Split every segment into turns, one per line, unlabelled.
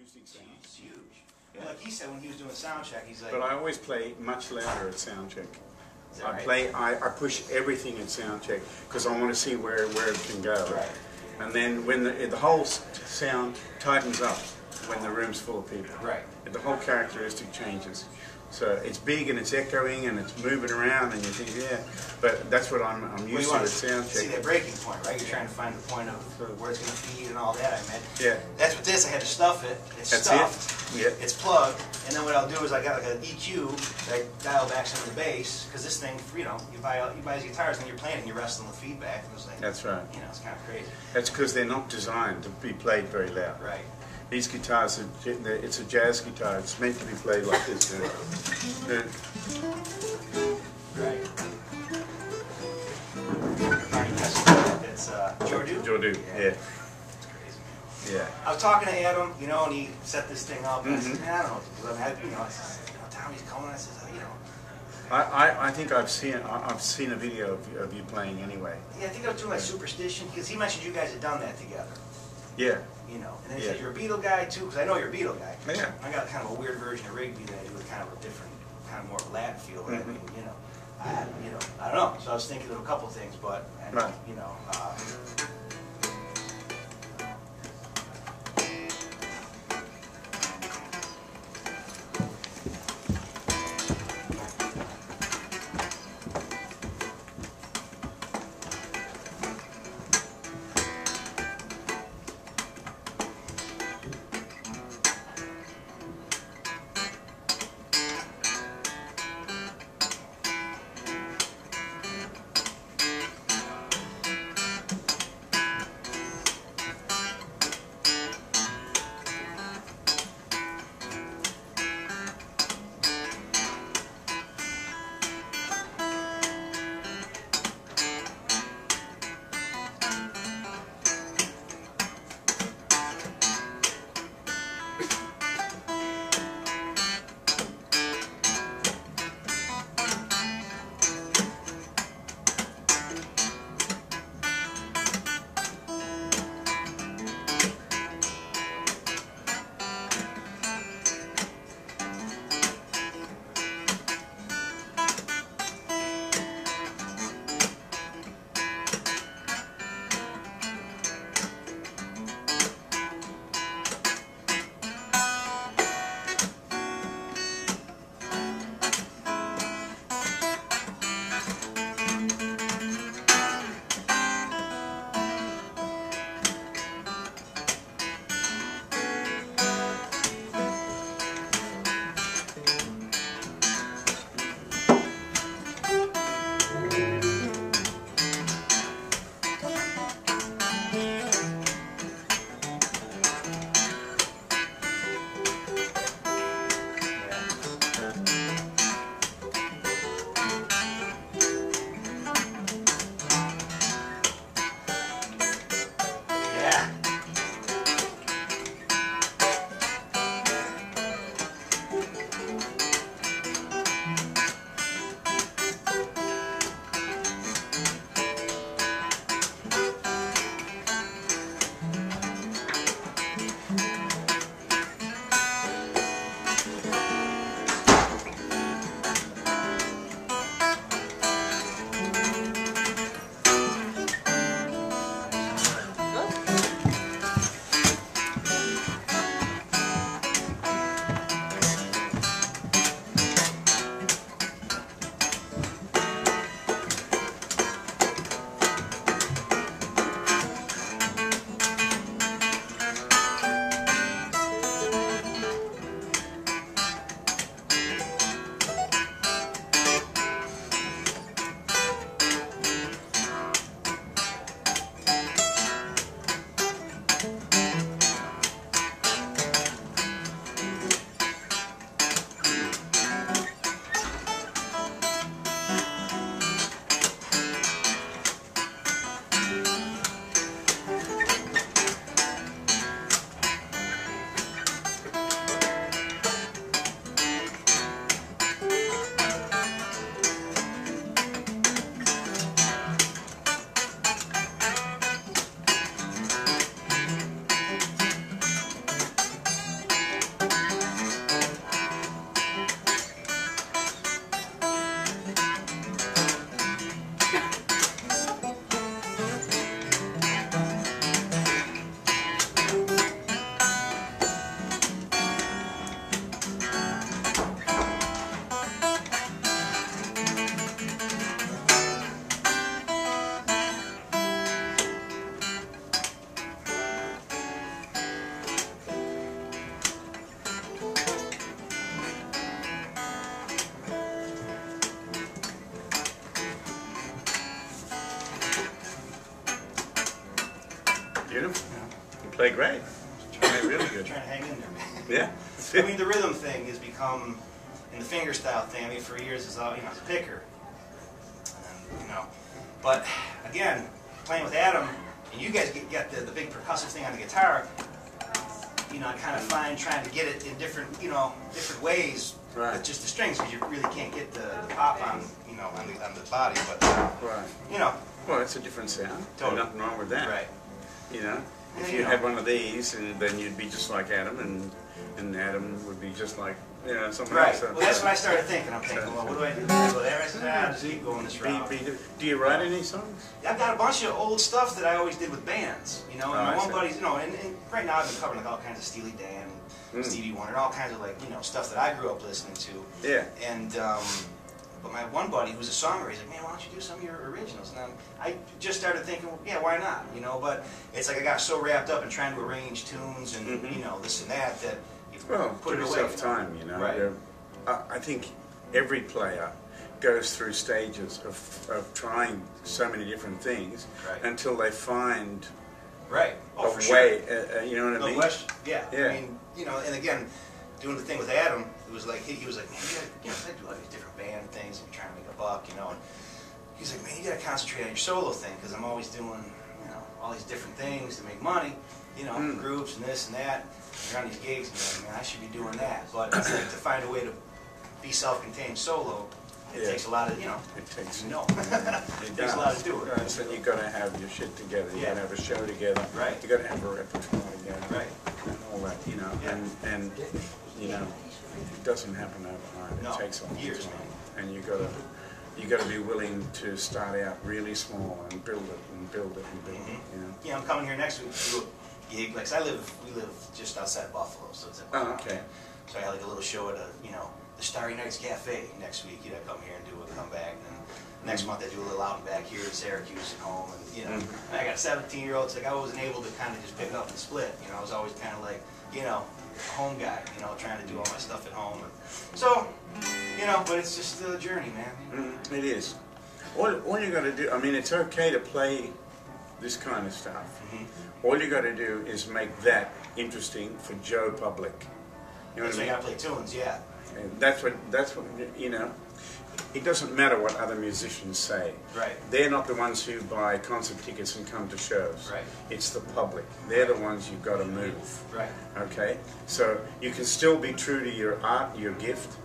acoustic sound.
It's huge. Yeah. Like he said when he was doing sound check, he's like.
But I always play much louder at sound check.
Right?
I push everything at sound check because I want to see where it can go.
Right.
And then when the whole sound tightens up when the room's full of people.
Right.
The whole characteristic changes. So it's big and it's echoing and it's moving around and you think, yeah, but that's what I'm used to with sound check.
See that breaking point, right? You're trying to find the point of where it's going to feed and all that. I meant.
Yeah.
That's what this. I had to stuff it. It's stuffed.
Yeah.
It's plugged, and then what I'll do is I got like an EQ that I dial back some of the bass because this thing, you know, you buy these guitars and you're playing and you're wrestling with feedback. And it's like,
that's right.
You know, it's kind of crazy.
That's because they're not designed to be played very loud.
Right.
These guitars, it's a jazz guitar. It's meant to be played like this.
Right. It's Jordu?
Jordu, yeah.
It's crazy.
Yeah.
I was talking to Adam, you know, and he set this thing up. And I said, man, I don't know what to do. You know, I said, Tommy's coming. I said, you know.
I think I've seen a video of you playing anyway.
Yeah, I think I was doing like Superstition because he mentioned you guys had done that together.
Yeah.
You know, and then he said you're a Beatle guy too, because I know you're a Beatle guy.
Yeah.
I got kind of a weird version of Rigby that I do with kind of a different, kind of more Latin feel. But I mean, you know, I don't know. So I was thinking of a couple things, but you know.
Play great. Play really good.
Trying to hang in there, man.
Yeah.
I mean, the rhythm thing has become, and the fingerstyle thing, I mean, for years it's all, you know, it's a picker. And, you know, but again, playing with Adam, and you guys get the big percussive thing on the guitar, you know, I kind of find trying to get it in different, you know, different ways,
right,
with just the strings, because you really can't get the pop on, you know, on the body, but,
right,
you know.
Well, it's a different sound.
Totally.
Nothing wrong with that.
Right.
You know, if
you
you
know,
had one of these, then you'd be just like Adam, and Adam would be just like, you know, someone else.
Right. Well, that's what I started thinking. I'm thinking, well, what do I do? Do I go there? I said, ah, just keep going this route.
Do you write any songs?
I've got a bunch of old stuff that I always did with bands, you know, and my one buddy's, you know, and right now I've been covering like all kinds of Steely Dan, Stevie Wonder, all kinds of like, you know, stuff that I grew up listening to.
Yeah.
And, but my one buddy who's a songwriter, he's like, man, why don't you do some of your originals? And I just started thinking, well, yeah, why not? You know, but it's like I got so wrapped up in trying to arrange tunes and, you know, this and that, that you put it away.
Give yourself time, you know.
Right.
I think every player goes through stages of trying so many different things until they find a way, you know what I mean?
Question. Yeah.
Yeah.
I mean, you know, and again, doing the thing with Adam, it was like, he was like, man, you know, I do all these different band things and trying to make a buck, you know, and he's like, man, you got to concentrate on your solo thing, because I'm always doing, you know, all these different things to make money, you know, groups and this and that, and you're on these gigs, and you're like, man, I should be doing that, but it's like to find a way to be self-contained solo, it takes a lot of, you know,
it takes,
it takes a lot to do it.
Right, so you got to have your shit together, you got to have a show together, you got to have a repertoire together, and all that, you know, and you know, it doesn't happen overnight. It takes a long
years,
time, and you got to be willing to start out really small and build it and build it and build it. You know.
Yeah, I'm coming here next week to do a gig. Like, we live just outside Buffalo, so it's
okay.
So I had like a little show at the Starry Nights Cafe next week. You know, come here and do a comeback. And next month I do a little out and back here in Syracuse at home. And you know, I got a 17-year-old. It's like I wasn't able to kind of just pick up and split. You know, I was always kind of like, you know, a home guy. You know, trying to do all my stuff at home. And so, you know, but it's just a journey, man.
It is. All you got to do. I mean, it's okay to play this kind of stuff. All you got to do is make that interesting for Joe Public. You know
what I mean? You got to play tunes, yeah.
And that's what you know. It doesn't matter what other musicians say.
Right.
They're not the ones who buy concert tickets and come to shows.
Right.
It's the public. They're the ones you've got to move.
Right.
Okay? So you can still be true to your art, your gift,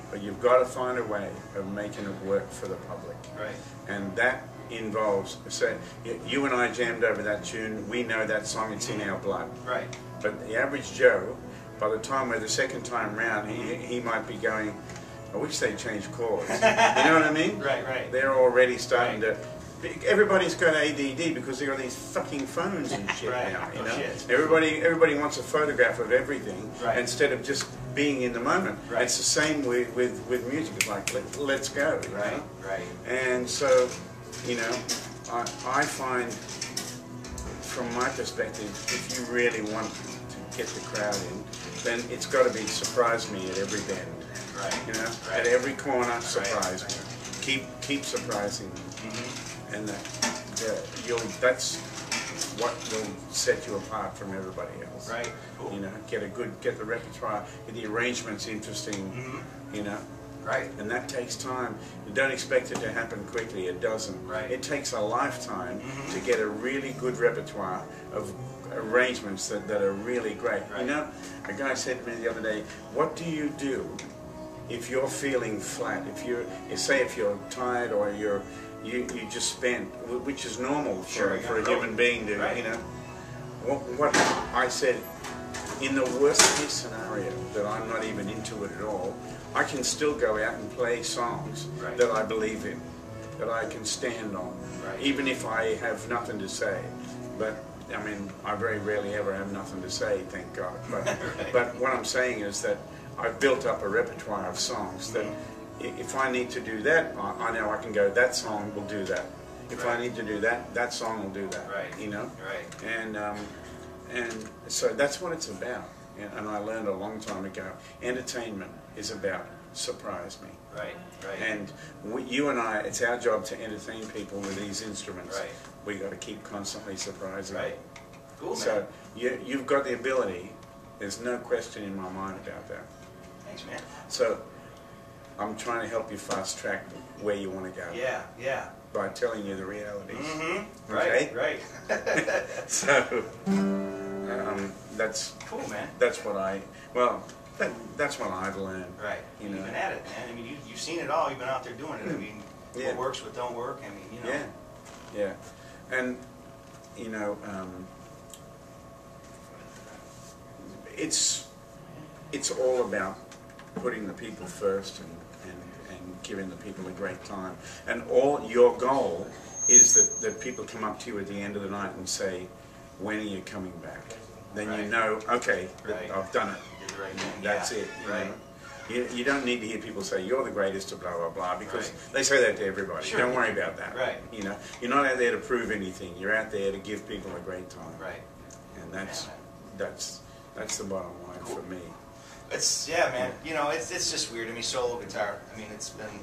but you've got to find a way of making it work for the public.
Right.
And that involves, say, you and I jammed over that tune, we know that song, it's in our blood.
Right.
But the average Joe, by the time we're the second time round, he might be going, I wish they'd change chords. You know what I mean?
Right.
They're already starting to... Everybody's got ADD because they've got these fucking phones and shit now, you know? Everybody wants a photograph of everything instead of just being in the moment. It's the same with music. It's like, let's go, you know? And so, you know, I find, from my perspective, if you really want to get the crowd in, then it's got to be surprise me at every bend. You know, at every corner, surprise me. Keep surprising me, and that's what will set you apart from everybody else.
Cool.
You know, get the repertoire, get the arrangements interesting. You know. And that takes time. You don't expect it to happen quickly. It doesn't. It takes a lifetime to get a really good repertoire of arrangements that are really great. You know, a guy said to me the other day, "What do you do if you're feeling flat? If you're tired or you just spent, which is normal for a human being to, you know." What I said, in the worst case scenario that I'm not even into it at all, I can still go out and play songs that I believe in, that I can stand on, even if I have nothing to say. But I mean, I very rarely ever have nothing to say, thank God. But what I'm saying is that I've built up a repertoire of songs that if I need to do that, I know I can go, that song will do that. If I need to do that, that song will do that. You know? And so that's what it's about. And I learned a long time ago, entertainment is about surprise me. And you and I, it's our job to entertain people with these instruments. We got to keep constantly surprising them.
Cool, man.
So you've got the ability. There's no question in my mind about that.
Thanks, man.
So I'm trying to help you fast track where you want to go.
Yeah, yeah.
By telling you the realities.
Mm-hmm.
Okay?
Right.
So that's
cool, man.
That's what that's what I've learned.
Right.
You know.
You've been at it, man. I mean, you've seen it all. You've been out there doing it. I mean, what works, what don't work. I mean, you know.
Yeah. And you know, it's all about putting the people first and giving the people a great time. And all your goal is that people come up to you at the end of the night and say, when are you coming back? Then you know, okay, I've done it.
Did the right thing.
That's it. You don't need to hear people say, you're the greatest, blah, blah, blah, because they say that to everybody.
Sure.
Don't worry about that.
Right.
You know, you're not out there to prove anything. You're out there to give people a great time.
Right.
And that's the bottom line for me.
Man. You know, it's just weird. I mean, solo guitar. I mean, it's been,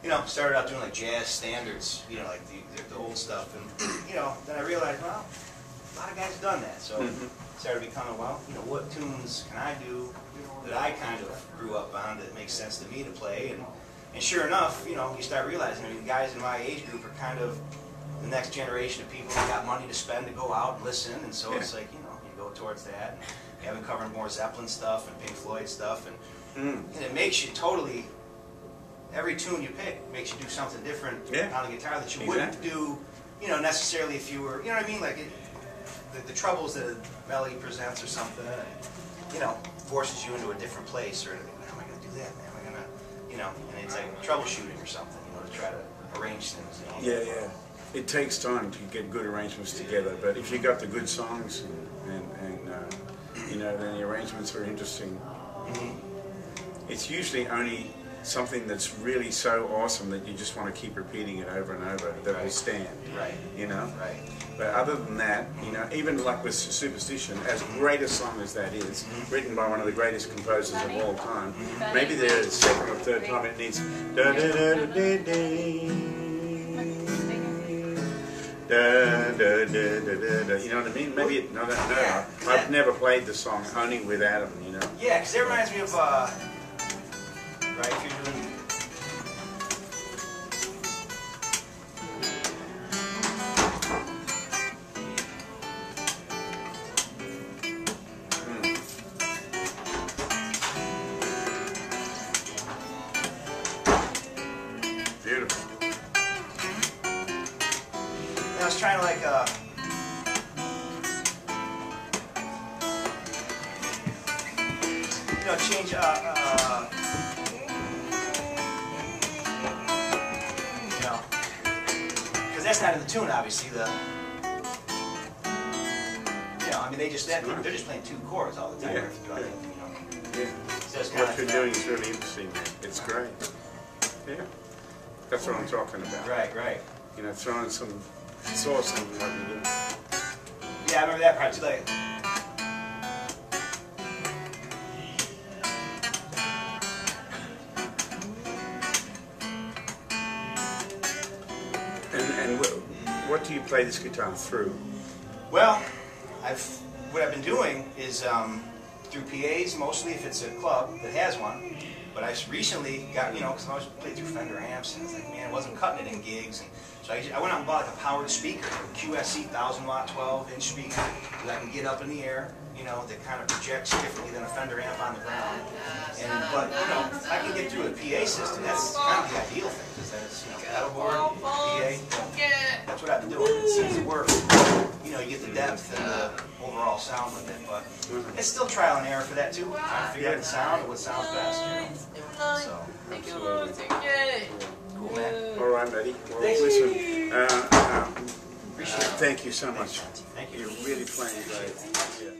you know, started out doing like jazz standards. You know, like the old stuff, and you know, then I realized, well, a lot of guys have done that. So started becoming, well, you know, what tunes can I do that I kind of grew up on that makes sense to me to play, and sure enough, you know, you start realizing, I mean, the guys in my age group are kind of the next generation of people that got money to spend to go out and listen, and so it's like, you know, you go towards that. And you haven't covered more Zeppelin stuff and Pink Floyd stuff, and it makes you totally, every tune you pick makes you do something different on the guitar that you wouldn't do, you know, necessarily if you were, you know what I mean, like the troubles that a melody presents or something, you know, forces you into a different place, or how am I going to do that, man? Am I going to, you know, and it's like troubleshooting or something, you know, to try to arrange things, you know.
Yeah. It takes time to get good arrangements together, but if you got the good songs and you know, then the arrangements are interesting. It's usually only something that's really so awesome that you just want to keep repeating it over and over that will stand.
Right.
You know?
Right.
But other than that, you know, even like with Superstition, as great a song as that is, written by one of the greatest composers of all time, maybe the second or third time it needs da da da da da da. Da, da, da, da, da, da. You know what I mean? Maybe it, no. I've never played the song, only with Adam, you know?
Yeah, because it reminds me of, right, if you're doing...
Beautiful.
I was trying to like, you know, change, you know, because that's not in the tune, obviously. You know, I mean, they're just playing two chords all the time.
Yeah.
You know.
Yeah.
So
What you're doing is really interesting, man. It's great. Yeah. That's what I'm talking about.
Right.
You know, throwing some sauce on what you do.
Yeah, I remember that part too. Like,
And what do you play this guitar through?
well, what I've been doing is through PAs mostly if it's a club that has one. But I recently got, you know, because I always played through Fender amps, and it's like, man, I wasn't cutting it in gigs. And so I went out and bought like a powered speaker, a QSC 1000-watt 12-inch speaker that I can get up in the air, you know, that kind of projects differently than a Fender amp on the ground. But, you know, if I can get through a PA system, that's kind of the ideal thing, because then it's, you know, pedalboard, PA. That's what I've been doing. It seems to work. You know, you get the depth and the overall sound with it, but it's still trial and error for that too. Trying to figure out the sound and what sounds best, you know. So, cool, man.
All right, buddy. Well, listen, appreciate it. Thank you so much.
Thank you.
You're really playing great. Yeah.